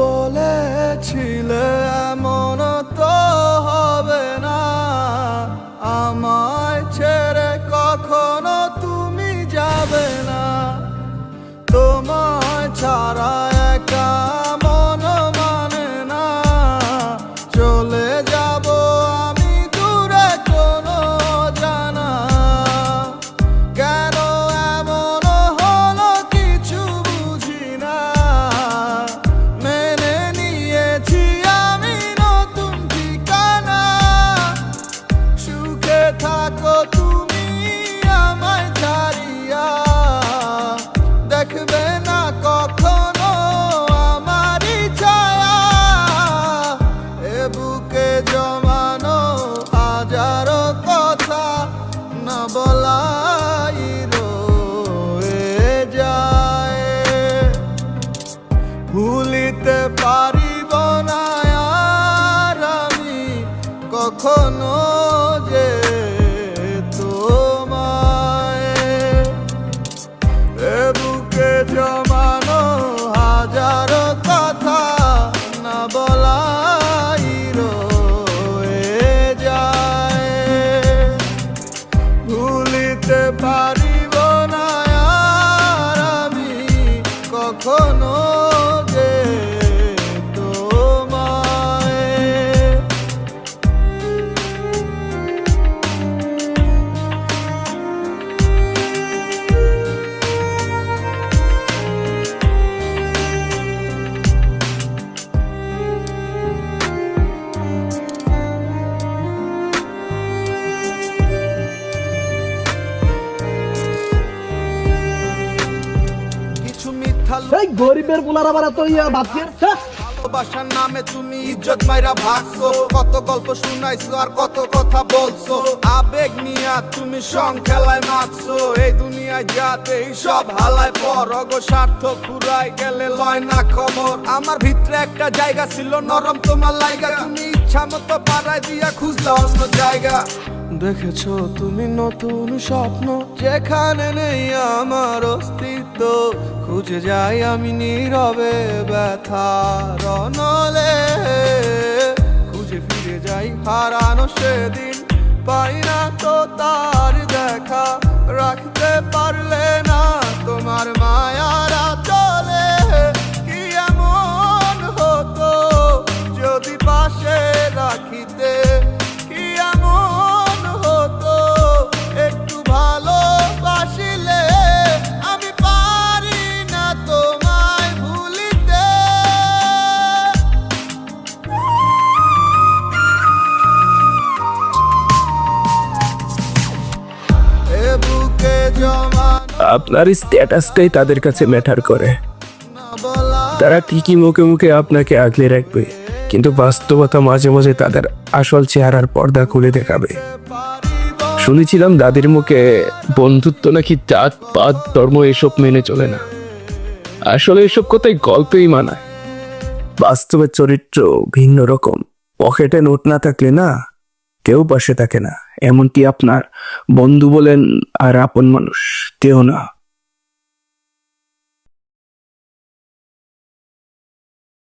বলেছিলে এমন তো হবে না, আমায় ছেড়ে কখনো তুমি যাবে না। তোমায় ছাড়া একা মন মানে না, চলে যাব আমি দূরে কোনো জানা। কেন এমন হলো কিছু বুঝি না, মেনে নিয়েছি আমি নতুন ঠিকানা। সুখে থাকো তুমি আমায় ছাড়িয়া, দেখবে না কখনো আমারই ছায়া। এ বুকে জমানো হাজারো কথা না বলাই রয়ে যায়। ভুলিতে পারিব না আর আমি কখনো যে তোমায়। এ বুকে জমানো হাজারো কথা না বলাই রয়ে যায়। ভুলিতে পারিব না আর আমি কখনো যে তোমায়। কিছু মিথ্যা এই গরিবের পোলার আবার এত ভাবছেন। ভালোবাসার নামে তুমি ইজ্জত মাইরা ভাগছো, কত গল্প শুনাইছো আর কত কথা বলছো। আবেগ নিয়া তুমি সং খেলায় মারছো, এই দুনিয়ায় যাতে সব হালায় পর। অগ স্বার্থ ফুরাই গেলে লয় না খবর। আমার ভিতরে একটা জায়গা ছিল নরম তোমার লাইগা, তুমি ইচ্ছা মতো পাড়ায় দিয়া খুঁজলা অন্য জায়গা। দেখেছো তুমি নতুন স্বপ্ন, যেখানে নেই আমার অস্তিত্ব। খুঁজে যাই আমি নীরবে ব্যথার অনলে, খুঁজে ফিরে যাই হারানো সেদিন। পাই না তো তার দেখা, রাখতে পারলে না তোমার মায়ারা চলে। কি এমন হতো যদি পাশে রাখিতে, কি এমন হতো একটু ভালোবাসিলে। আমি পারি না তোমায় ভুলিতে। এ বুকে জমা আপনার স্ট্যাটাসটাই তাদের কাছে ম্যাটার করে। না বলা তারা ঠিকই মুখে মুখে আপনাকে আগলে রাখবে, কিন্তু বাস্তবতা মাঝে মাঝে তাদের আসল চেহারার পর্দা খুলে দেখাবে। পারিব শুনেছিলাম দাদির মুখে বন্ধুত্ব নাকি জাত পাত ধর্ম এসব মেনে চলে না। আসলে এসব কথাই গল্পেই মানায়, বাস্তবের চরিত্র ভিন্ন রকম। পকেটে নোট না থাকলে না কেউ পাশে থাকে না, এমনকি আপনার বন্ধু বলেন আর আপন মানুষ কেউ না।